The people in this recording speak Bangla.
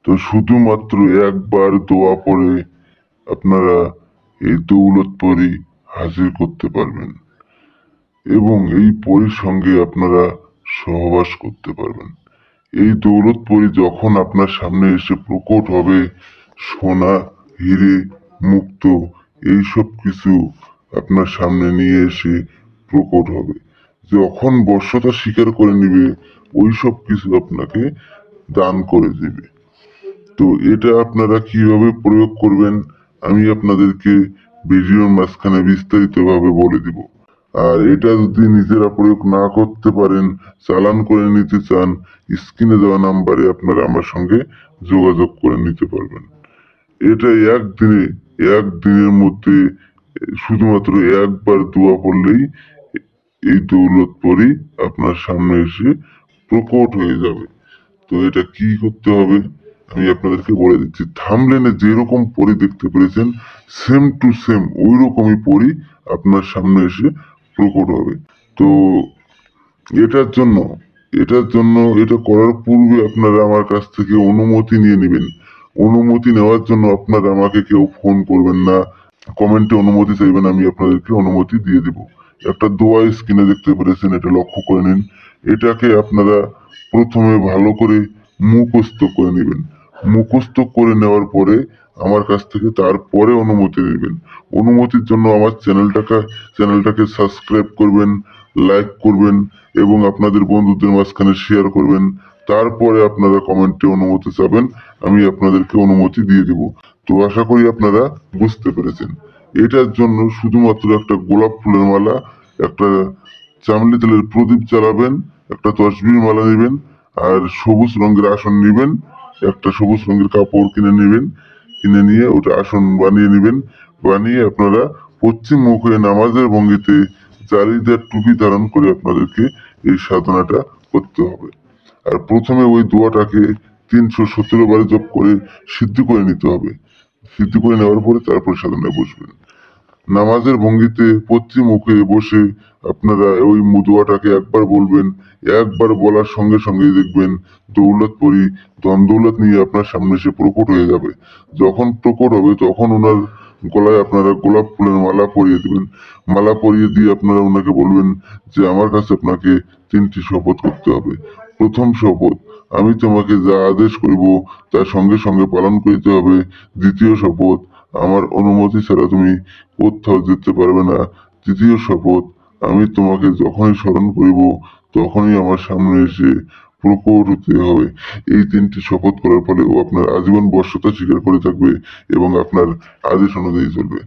তো শুধুমাত্র একবার দোয়া পড়ে আপনারা এই দৌলতপুরী হাজির করতে পারবেন এবং এই পরীর সঙ্গে আপনারা সহবাস করতে পারবেন। এই দৌলতপুরী যখন আপনার সামনে এসে প্রকট হবে, সোনা, হিরে, মুক্ত এইসব কিছু আপনার সামনে নিয়ে এসে প্রকট হবে। যখন বশ্যতা স্বীকার করে নিবে, ওই সব কিছু আপনাকে দান করে দেবে। তো এটা আপনারা কিভাবে প্রয়োগ করবেন আমি আপনাদেরকে ভিডিওর মাঝখানে বিস্তারিতভাবে বলে দিব। আর এটা যদি নিজেরা প্রয়োগ না করতে পারেন, চালান করে নিতে চান, স্ক্রিনে দেওয়া নাম্বারে আপনারা আমার সঙ্গে যোগাযোগ করে নিতে পারবেন। এটা একদিনের মধ্যে শুধুমাত্র একবার দোয়া পড়লেই এই দৌলতপুরী আপনার সামনে এসে প্রকট হয়ে যাবে। তো এটা কি করতে হবে আমি আপনাদেরকে বলে দিচ্ছি। থাম্বনেলে যেরকম পরি দেখতে পেরেছেন সেম টু সেম ওই রকমই পরি আপনার সামনে এসে প্রকট হবে। তো এটার জন্য এটা করার পূর্বে আপনারা আমার কাছ থেকে অনুমতি নিয়ে নেবেন। অনুমতি নেওয়ার জন্য আপনারা আমাকে কেউ ফোন করবেন না, কমেন্টে অনুমতি চাইবেন, আমি আপনাদেরকে অনুমতি দিয়ে দেব। একটা দোয়া স্ক্রিনে দেখতে পেরেছেন, এটা লক্ষ্য করে নিন। এটাকে আপনারা প্রথমে ভালো করে মুখস্থ করে নেবেন। মুখস্থ করে নেওয়ার পরে আমার কাছ থেকে তারপরে অনুমতি নেবেন। অনুমতির জন্য আমার চ্যানেলটাকে সাবস্ক্রাইব করবেন, লাইক করবেন এবং আপনাদের বন্ধুদের মাঝখানে শেয়ার করবেন। তারপরে আপনারা কমেন্টে অনুমতি চাবেন, আমি আপনাদেরকে অনুমতি দিয়ে দেব। তো আশা করি আপনারা বুঝতে পেরেছেন। এটার জন্য শুধুমাত্র একটা গোলাপ ফুলের মালা, একটা চামড়ি তেলের প্রদীপ জ্বালাবেন, একটা তসবির মালা নেবেন, আর সবুজ রঙের আসন নেবেন। একটা সবুজ রঙের কাপড় কিনে নেবেন, কিনে নিয়ে ওটা আসন বানিয়ে নেবেন। বানিয়ে আপনারা পশ্চিম মুখ হয়ে নামাজের ভঙ্গিতে জালিদার টুপি ধারণ করে আপনাদেরকে এই সাধনাটা করতে হবে। আর প্রথমে ওই দোয়াটাকে 317 বার জপ করে সিদ্ধ করে নিতে হবে। সিদ্ধ করে নেওয়ার পরে তারপর সাধনায় বসবেন। নামাজের ভঙ্গিতে পশ্চিম মুখে বসে আপনারা ওই দোয়াটাকে একবার বলবেন। একবার বলার সঙ্গে সঙ্গে দেখবেন দৌলতপুরী ধন দৌলত নিয়ে আপনার সামনে এসে প্রকট হয়ে যাবে। যখন প্রকট হবে তখন ওনার গলায় আপনারা গোলাপ ফুলের মালা পরিয়ে দিবেন। মালা পরিয়ে দিয়ে আপনারা ওনাকে বলবেন যে আমার কাছে আপনাকে 3টি শপথ করতে হবে। প্রথম শপথ, আমি তোমাকে যা আদেশ করিব তা সঙ্গে সঙ্গে পালন করিতে হবে। দ্বিতীয় শপথ, আমার অনুমতি ছাড়া তুমি কোথাও যেতে পারবে না। তৃতীয় শপথ, আমি তোমাকে যখনই স্মরণ করিব তখনই আমার সামনে এসে প্রকট হতে হবে। এই 3টি শপথ করার ফলে ও আপনার আজীবন বশ্যতা স্বীকার করে থাকবে এবং আপনার আদেশ অনুযায়ী চলবে।